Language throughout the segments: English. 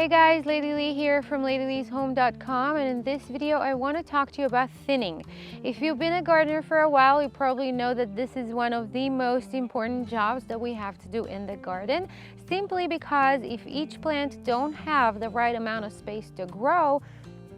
Hi guys, Lady Lee here from ladyleeshome.com, and in this video I want to talk to you about thinning. If you've been a gardener for a while, you probably know that this is one of the most important jobs that we have to do in the garden, simply because if each plant don't have the right amount of space to grow,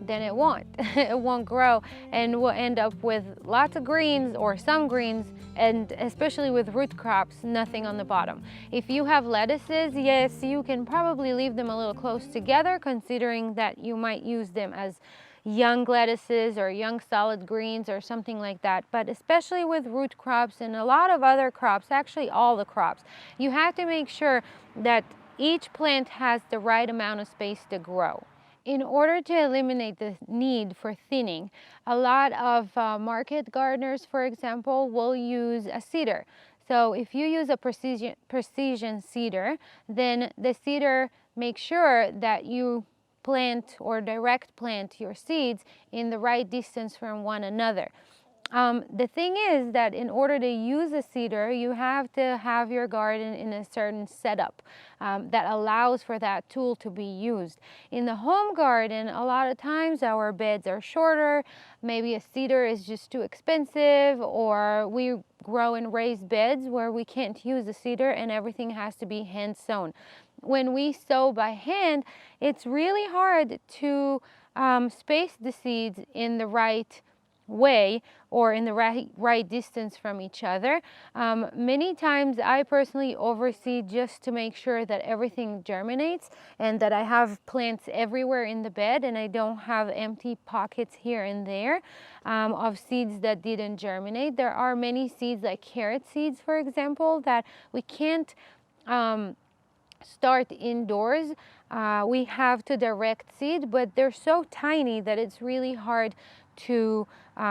then it won't. It won't grow, and we'll end up with lots of greens or some greens, and especially with root crops, nothing on the bottom. If you have lettuces, yes, you can probably leave them a little close together, considering that you might use them as young lettuces or young salad greens or something like that. But especially with root crops and a lot of other crops, actually all the crops, you have to make sure that each plant has the right amount of space to grow. In order to eliminate the need for thinning, a lot of market gardeners, for example, will use a seeder. So if you use a precision seeder, then the seeder makes sure that you plant or direct plant your seeds in the right distance from one another. The thing is that in order to use a seeder, you have to have your garden in a certain setup that allows for that tool to be used. In the home garden, a lot of times our beds are shorter, maybe a seeder is just too expensive, or we grow in raised beds where we can't use a seeder and everything has to be hand sown. When we sow by hand, it's really hard to space the seeds in the right way or in the right distance from each other. Many times I personally overseed just to make sure that everything germinates and that I have plants everywhere in the bed and I don't have empty pockets here and there of seeds that didn't germinate. There are many seeds, like carrot seeds for example, that we can't start indoors. We have to direct seed, but they're so tiny that it's really hard to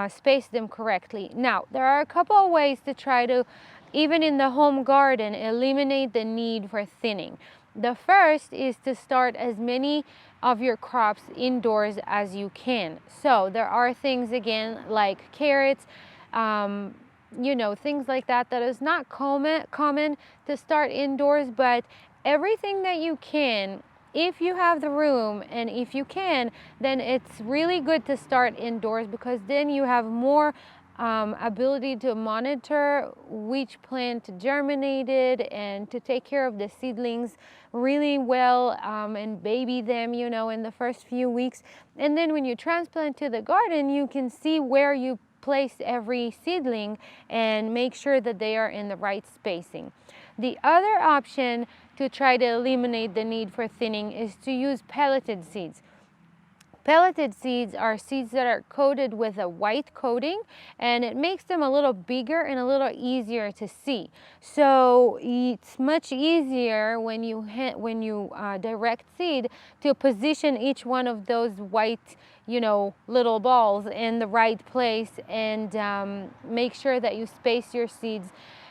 space them correctly. Now, there are a couple of ways to try to, even in the home garden, eliminate the need for thinning. The first is to start as many of your crops indoors as you can. So there are things, again, like carrots, you know, things like that is not common to start indoors, but everything that you can, if you have the room and if you can, then it's really good to start indoors, because then you have more ability to monitor which plant germinated and to take care of the seedlings really well and baby them, you know, in the first few weeks. And then when you transplant to the garden, you can see where you place every seedling and make sure that they are in the right spacing. The other option to try to eliminate the need for thinning is to use pelleted seeds. Pelleted seeds are seeds that are coated with a white coating, and it makes them a little bigger and a little easier to see. So it's much easier when you direct seed to position each one of those white, you know, little balls in the right place and make sure that you space your seeds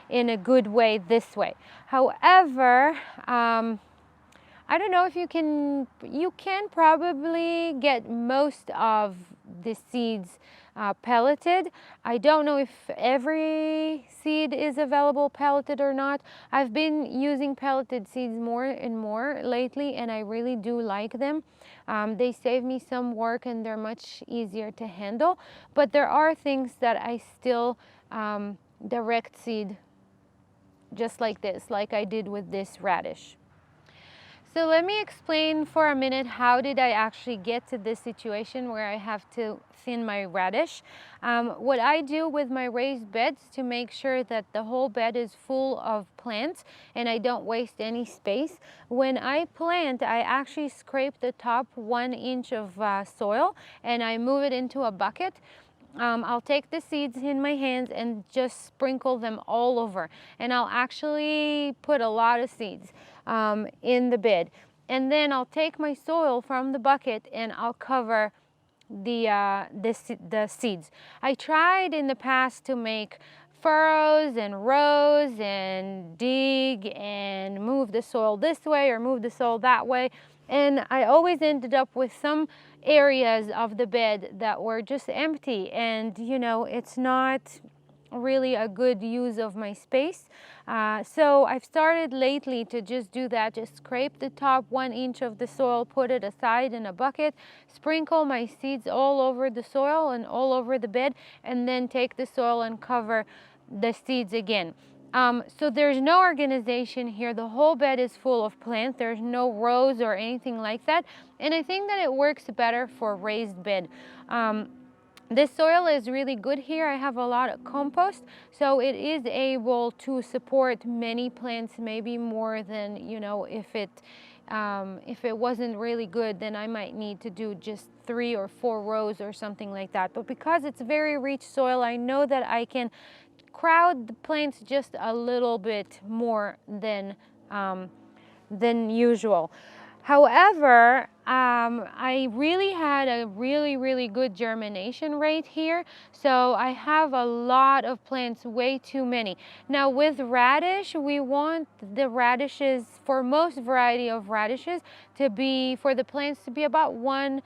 in a good way this way. However, I don't know if you can probably get most of the seeds pelleted. I don't know if every seed is available pelleted or not. I've been using pelleted seeds more and more lately, and I really do like them. They save me some work and they're much easier to handle, but there are things that I still direct seed just like this, like I did with this radish. So let me explain for a minute, how did I actually get to this situation where I have to thin my radish. What I do with my raised beds to make sure that the whole bed is full of plants and I don't waste any space, when I plant, I actually scrape the top 1 inch of soil and I move it into a bucket. I'll take the seeds in my hands and just sprinkle them all over, and I'll actually put a lot of seeds in the bed, and then I'll take my soil from the bucket and I'll cover the seeds. I tried in the past to make furrows and rows and dig and move the soil this way or move the soil that way, and I always ended up with some areas of the bed that were just empty, and you know, it's not really a good use of my space. So I've started lately to just do that, just scrape the top 1 inch of the soil, put it aside in a bucket, sprinkle my seeds all over the soil and all over the bed, and then take the soil and cover the seeds again. So there's no organization here. The whole bed is full of plants. There's no rows or anything like that. And I think that it works better for raised bed. This soil is really good here. I have a lot of compost, so it is able to support many plants, maybe more than, you know, if it wasn't really good, then I might need to do just 3 or 4 rows or something like that. But because it's very rich soil, I know that I can crowd the plants just a little bit more than usual. However, I really had a really good germination rate here, so I have a lot of plants, way too many. Now with radish, we want the radishes, for most variety of radishes, to be, for the plants to be about one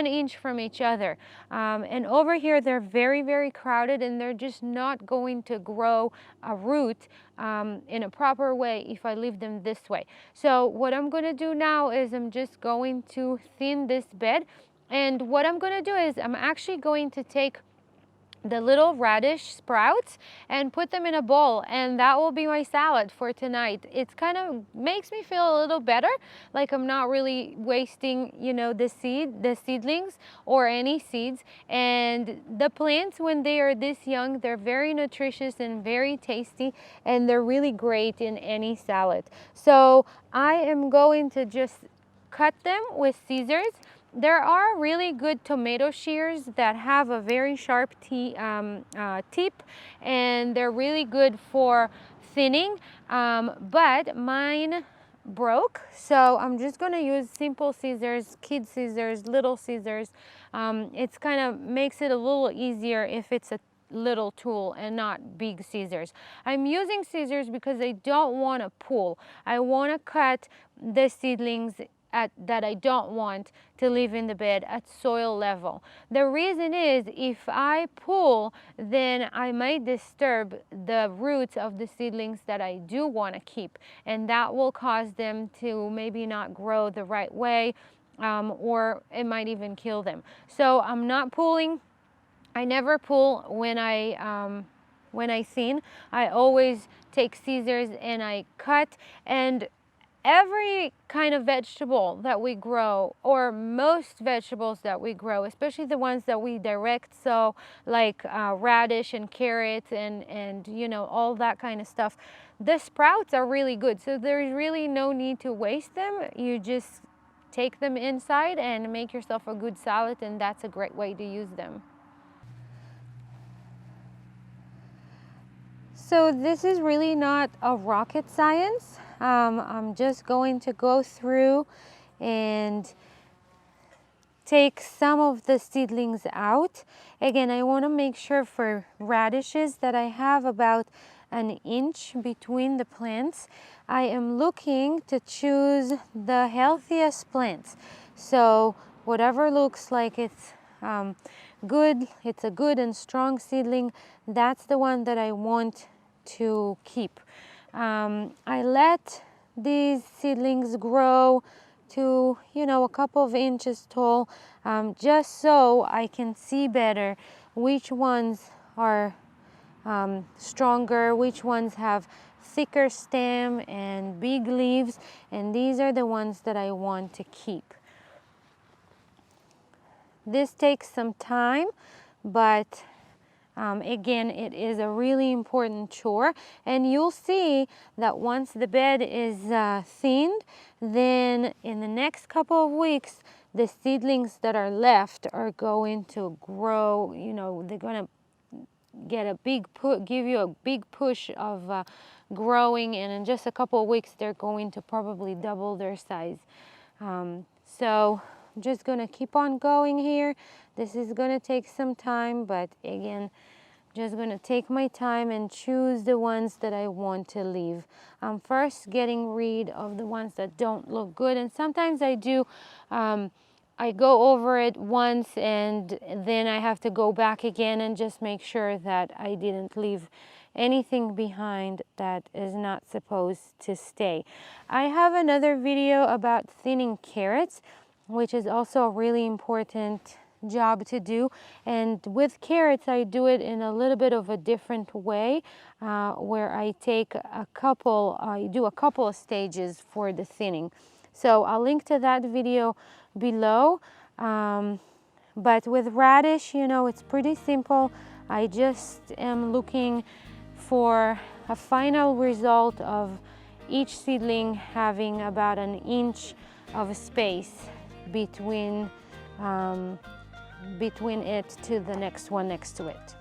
inch from each other. And over here they're very crowded, and they're just not going to grow a root in a proper way if I leave them this way. So what I'm going to do now is I'm just going to thin this bed, and what I'm going to do is I'm actually going to take the little radish sprouts and put them in a bowl, and that will be my salad for tonight. It's kind of makes me feel a little better, like I'm not really wasting, you know, the seedlings or any seeds. And the plants, when they are this young, they're very nutritious and very tasty, and they're really great in any salad. So I am going to just cut them with scissors. There are really good tomato shears that have a very sharp tip, and they're really good for thinning, but mine broke, so I'm just going to use simple scissors, kid scissors, little scissors. It's kind of makes it a little easier if it's a little tool and not big scissors. I'm using scissors because I don't want to pull. I want to cut the seedlings that I don't want to live in the bed at soil level. The reason is, if I pull, then I might disturb the roots of the seedlings that I do want to keep, and that will cause them to maybe not grow the right way, or it might even kill them. So I'm not pulling. I never pull when I thin. I always take scissors and I cut. And every kind of vegetable that we grow, or most vegetables that we grow, especially the ones that we direct sow, like radish and carrots and you know, all that kind of stuff, the sprouts are really good. So there's really no need to waste them. You just take them inside and make yourself a good salad, and that's a great way to use them. So this is really not a rocket science. I'm just going to go through and take some of the seedlings out. Again, I want to make sure for radishes that I have about an inch between the plants. I am looking to choose the healthiest plants. So whatever looks like it's good, it's a good and strong seedling, that's the one that I want to keep. I let these seedlings grow to, you know, a couple of inches tall, just so I can see better which ones are stronger, which ones have thicker stem and big leaves, and these are the ones that I want to keep. This takes some time, but again, it is a really important chore, and you'll see that once the bed is thinned, then in the next couple of weeks, the seedlings that are left are going to grow. You know, they're going to get a give you a big push of growing, and in just a couple of weeks, they're going to probably double their size. So I'm just going to keep on going here. This is going to take some time, but again, just going to take my time and choose the ones that I want to leave. I'm first getting rid of the ones that don't look good, and sometimes I do. I go over it once, and then I have to go back again and just make sure that I didn't leave anything behind that is not supposed to stay. I have another video about thinning carrots, which is also a really important job to do, and with carrots I do it in a little bit of a different way, where I do a couple of stages for the thinning. So I'll link to that video below. But with radish, you know, it's pretty simple. I just am looking for a final result of each seedling having about an inch of space between it to the next one next to it.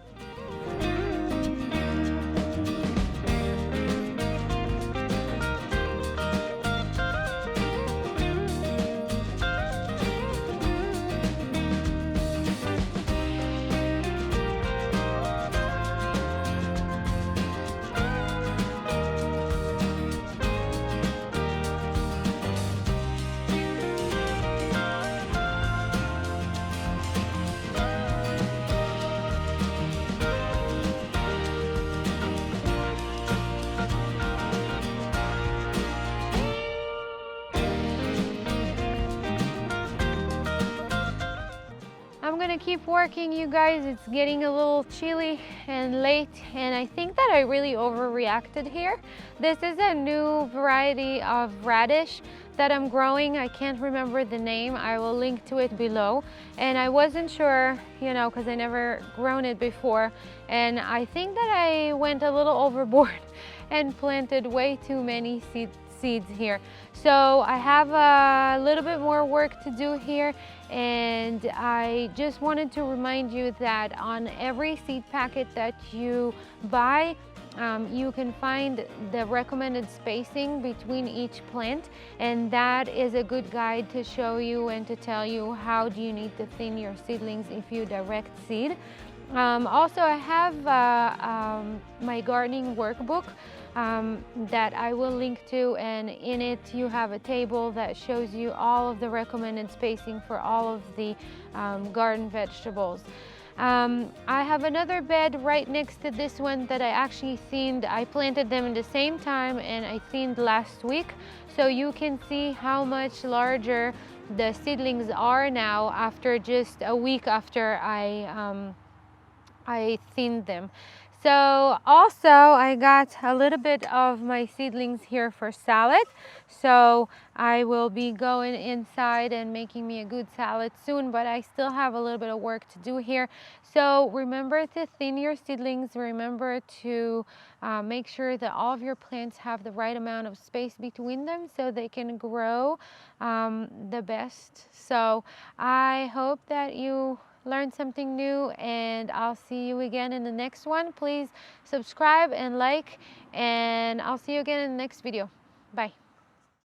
I'm gonna keep working, you guys. It's getting a little chilly and late, and I think that I really overreacted here. This is a new variety of radish that I'm growing. I can't remember the name. I will link to it below. And I wasn't sure, you know, because I never grown it before, and I think that I went a little overboard and planted way too many seeds here. So I have a little bit more work to do here, and I just wanted to remind you that on every seed packet that you buy, you can find the recommended spacing between each plant, and that is a good guide to show you and to tell you how do you need to thin your seedlings if you direct seed. Also, I have my gardening workbook that I will link to, and in it you have a table that shows you all of the recommended spacing for all of the garden vegetables. I have another bed right next to this one that I actually thinned. I planted them in the same time and I thinned last week, so you can see how much larger the seedlings are now after just a week after I thinned them. So also I got a little bit of my seedlings here for salad. So I will be going inside and making me a good salad soon, but I still have a little bit of work to do here. So remember to thin your seedlings. Remember to make sure that all of your plants have the right amount of space between them so they can grow the best. So I hope that you learned something new, and I'll see you again in the next one. Please subscribe and like, and I'll see you again in the next video. Bye.